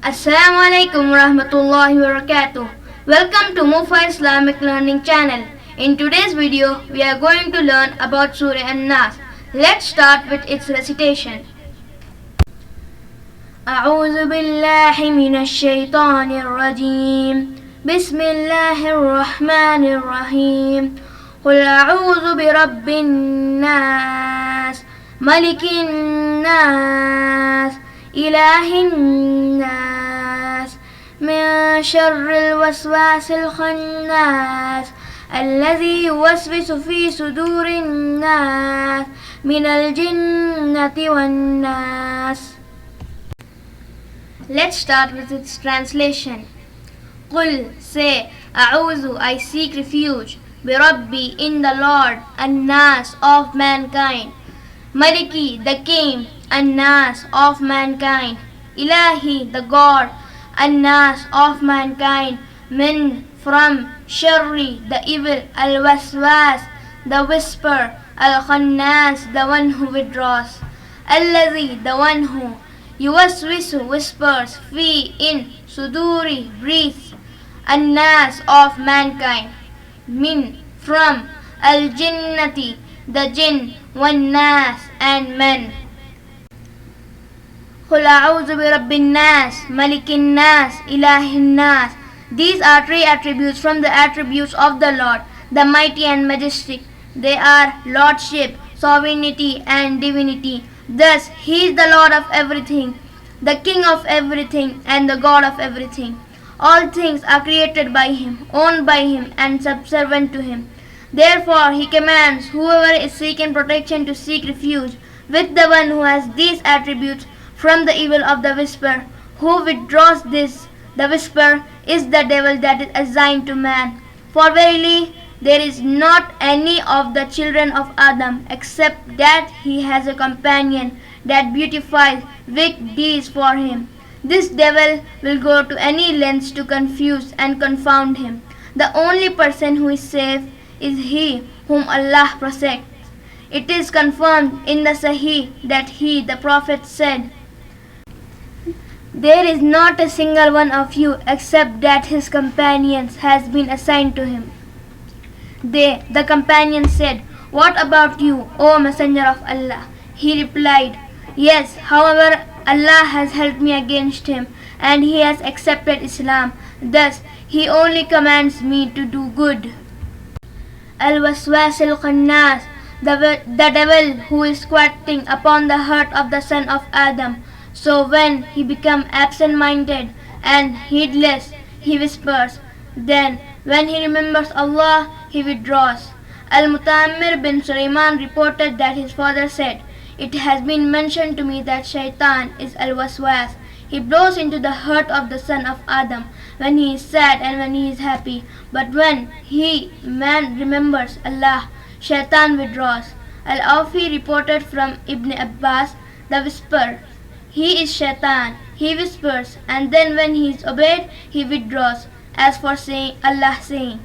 Assalamu alaikum warahmatullahi wabarakatuh. Welcome to Mufa Islamic Learning Channel. In today's video, we are going to learn about Surah An-Nas. Let's start with its recitation. أعوذ بالله من الشيطان الرجيم بسم الله الرحمن الرحيم قل أعوذ برب الناس ملك الناس إله الناس من شر الوسواس الخناس الذي يوسوس في صدور الناس من الجنة والناس. Let's start with its translation. Qul, say, A'udhu, I seek refuge, Birabbi, in the Lord, An-Nas, of mankind, Maliki, the King, An-Nas, of mankind, Ilahi, the God, An-Nas, of mankind, Min, from, Sharri, the evil, Al-Waswas, the whisper, Al-Khannas, the one who withdraws, Alladhi, the one who, Yuwaswisu, whispers, Fi, in, Suduri, breathes, An-Nas, of mankind, Min, from, Al-Jinnati, the jinn, Wan-Nas, and men. Qul a'udhu bi Rabbin Nas, Malikin Nas, Ilahin Nas. These are three attributes from the attributes of the Lord, the mighty and majestic. They are lordship, sovereignty, and divinity. Thus, He is the Lord of everything, the King of everything, and the God of everything. All things are created by Him, owned by Him, and subservient to Him. Therefore, He commands whoever is seeking protection to seek refuge with the one who has these attributes from the evil of the whisper. Who withdraws this, the whisper, is the devil that is assigned to man. For verily, there is not any of the children of Adam except that he has a companion that beautifies wicked deeds for him. This devil will go to any lengths to confuse and confound him. The only person who is safe is he whom Allah protects. It is confirmed in the Sahih that he, the Prophet, said, there is not a single one of you except that his companions has been assigned to him. They, the companions, said, what about you, O Messenger of Allah? He replied, yes, however, Allah has helped me against him, and he has accepted Islam. Thus, he only commands me to do good. Al-Waswas al-Khannas, the devil who is squatting upon the heart of the son of Adam. So when he becomes absent-minded and heedless, he whispers. Then, when he remembers Allah, he withdraws. Al-Mutammir bin Sulaiman reported that his father said, it has been mentioned to me that Shaitan is Al-Waswas. He blows into the heart of the son of Adam when he is sad and when he is happy. But when man remembers Allah, Shaitan withdraws. Al-Awfi reported from Ibn Abbas, the whisper, he is Shaitan. He whispers, and then when he is obeyed, he withdraws. As for saying, Allah saying.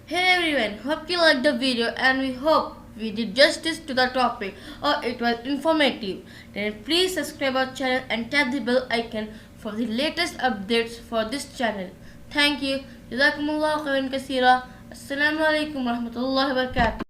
Hey everyone, hope you liked the video and we hope we did justice to the topic or it was informative. Then please subscribe our channel and tap the bell icon for the latest updates for this channel. Thank you. Jazakumullahu khairan kaseera. Assalamu alaikum warahmatullahi wabarakatuh.